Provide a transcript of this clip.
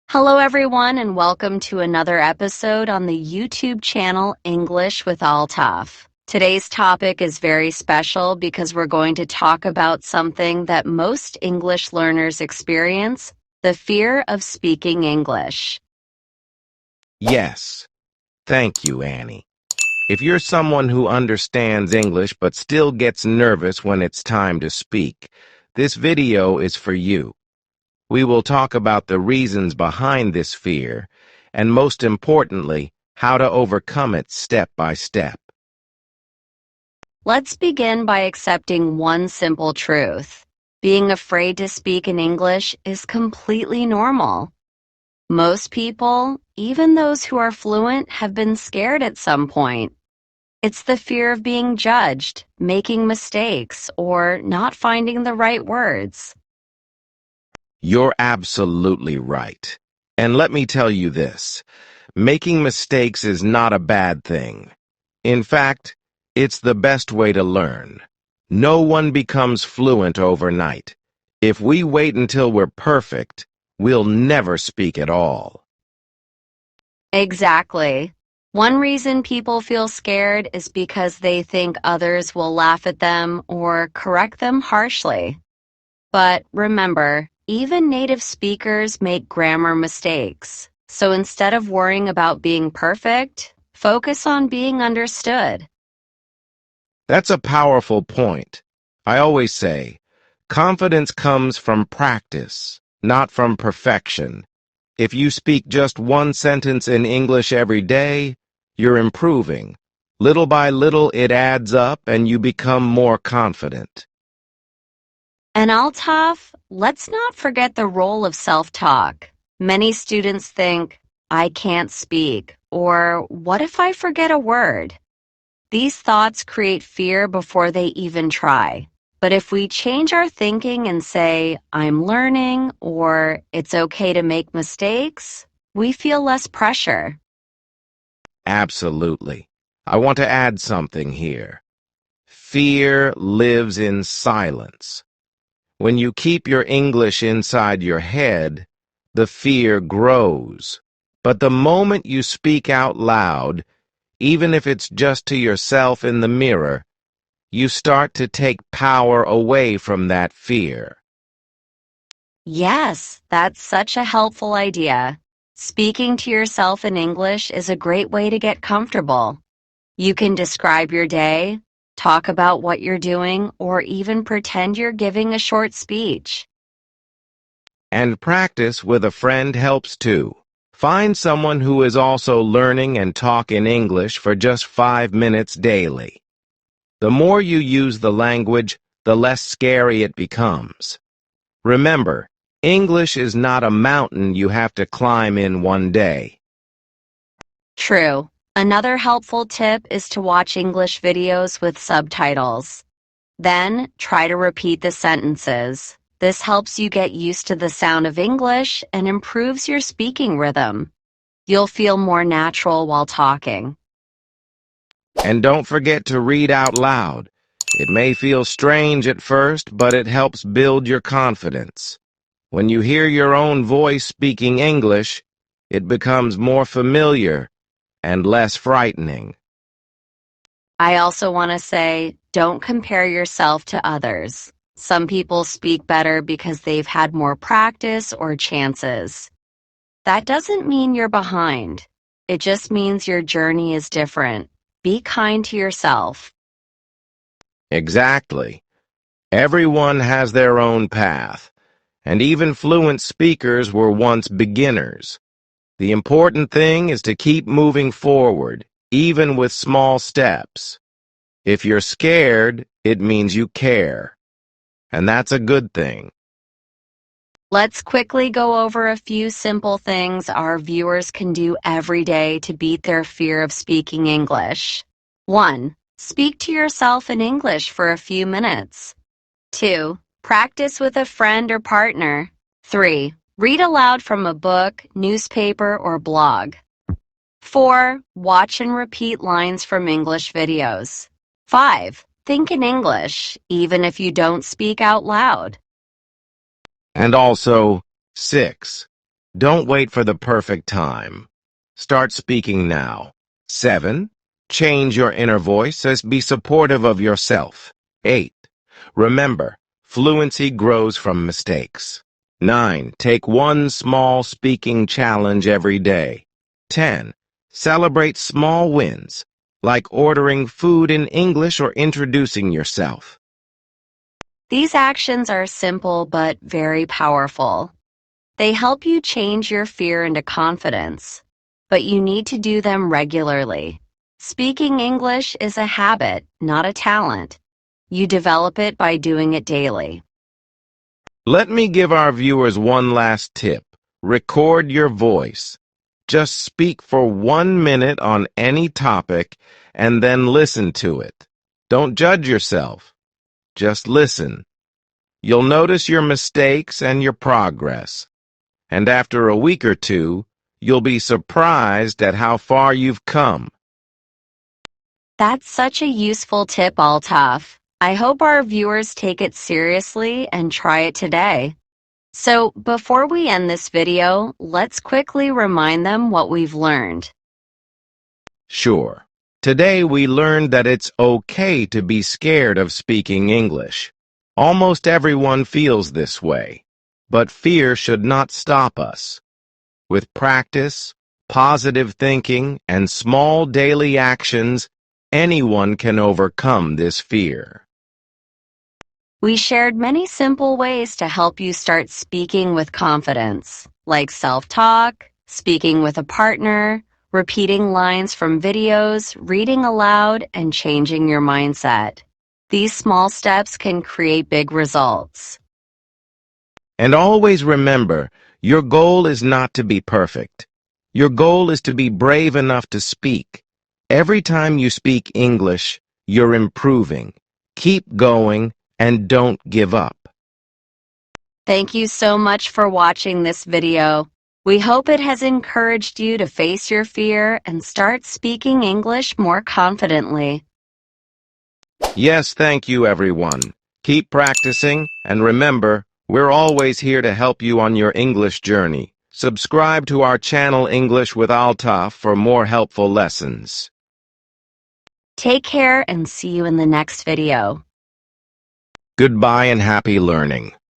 Hello, everyone, and welcome to another episode on the YouTube channel English with Altaf. Today's topic is very special because we're going to talk about something that most English learners experience, the fear of speaking English. Yes. Thank you, Annie. If you're someone who understands English but still gets nervous when it's time to speak, this video is for you. We will talk about the reasons behind this fear, and most importantly, how to overcome it step by step. Let's begin by accepting one simple truth. Being afraid to speak in English is completely normal. Most people, even those who are fluent, have been scared at some point. It's the fear of being judged, making mistakes, or not finding the right words. You're absolutely right. And let me tell you this, making mistakes is not a bad thing. In fact, it's the best way to learn. No one becomes fluent overnight. If we wait until we're perfect, we'll never speak at all. Exactly. One reason people feel scared is because they think others will laugh at them or correct them harshly. But remember, even native speakers make grammar mistakes. So instead of worrying about being perfect, focus on being understood. That's a powerful point. I always say, confidence comes from practice, not from perfection. If you speak just one sentence in English every day, you're improving. Little by little, it adds up and you become more confident. And Altaf, let's not forget the role of self-talk. Many students think, I can't speak, or what if I forget a word? These thoughts create fear before they even try. But if we change our thinking and say, I'm learning, or it's okay to make mistakes, we feel less pressure. Absolutely. I want to add something here. Fear lives in silence. When you keep your English inside your head, the fear grows. But the moment you speak out loud, even if it's just to yourself in the mirror, you start to take power away from that fear. Yes, that's such a helpful idea. Speaking to yourself in English is a great way to get comfortable. You can describe your day, talk about what you're doing, or even pretend you're giving a short speech. And practice with a friend helps too. Find someone who is also learning and talk in English for just 5 minutes daily. The more you use the language, the less scary it becomes. Remember, English is not a mountain you have to climb in one day. True. Another helpful tip is to watch English videos with subtitles. Then, try to repeat the sentences. This helps you get used to the sound of English and improves your speaking rhythm. You'll feel more natural while talking. And don't forget to read out loud. It may feel strange at first, but it helps build your confidence. When you hear your own voice speaking English, it becomes more familiar and less frightening. I also want to say, don't compare yourself to others. Some people speak better because they've had more practice or chances. That doesn't mean you're behind. It just means your journey is different. Be kind to yourself. Exactly. Everyone has their own path, and even fluent speakers were once beginners. The important thing is to keep moving forward, even with small steps. If you're scared, it means you care, and that's a good thing. Let's quickly go over a few simple things our viewers can do every day to beat their fear of speaking English. 1. Speak to yourself in English for a few minutes. 2. Practice with a friend or partner. 3. Read aloud from a book, newspaper, or blog. 4. Watch and repeat lines from English videos. 5. Think in English, even if you don't speak out loud. And also, 6. Don't wait for the perfect time. Start speaking now. 7. Change your inner voice as be supportive of yourself. 8. Remember, fluency grows from mistakes. 9. Take one small speaking challenge every day. 10. Celebrate small wins, like ordering food in English or introducing yourself. These actions are simple but very powerful. They help you change your fear into confidence, but you need to do them regularly. Speaking English is a habit, not a talent. You develop it by doing it daily. Let me give our viewers one last tip. Record your voice. Just speak for 1 minute on any topic and then listen to it. Don't judge yourself. Just listen. You'll notice your mistakes and your progress. And after a week or two, you'll be surprised at how far you've come. That's such a useful tip, Altaf. I hope our viewers take it seriously and try it today. So, before we end this video, let's quickly remind them what we've learned. Sure. Today we learned that it's okay to be scared of speaking English. Almost everyone feels this way, but fear should not stop us. With practice, positive thinking, and small daily actions, anyone can overcome this fear. We shared many simple ways to help you start speaking with confidence, like self-talk, speaking with a partner, repeating lines from videos, reading aloud, and changing your mindset. These small steps can create big results. And always remember, your goal is not to be perfect. Your goal is to be brave enough to speak. Every time you speak English, you're improving. Keep going and don't give up. Thank you so much for watching this video. We hope it has encouraged you to face your fear and start speaking English more confidently. Yes, thank you, everyone. Keep practicing, and remember, we're always here to help you on your English journey. Subscribe to our channel English with Altaf for more helpful lessons. Take care and see you in the next video. Goodbye and happy learning.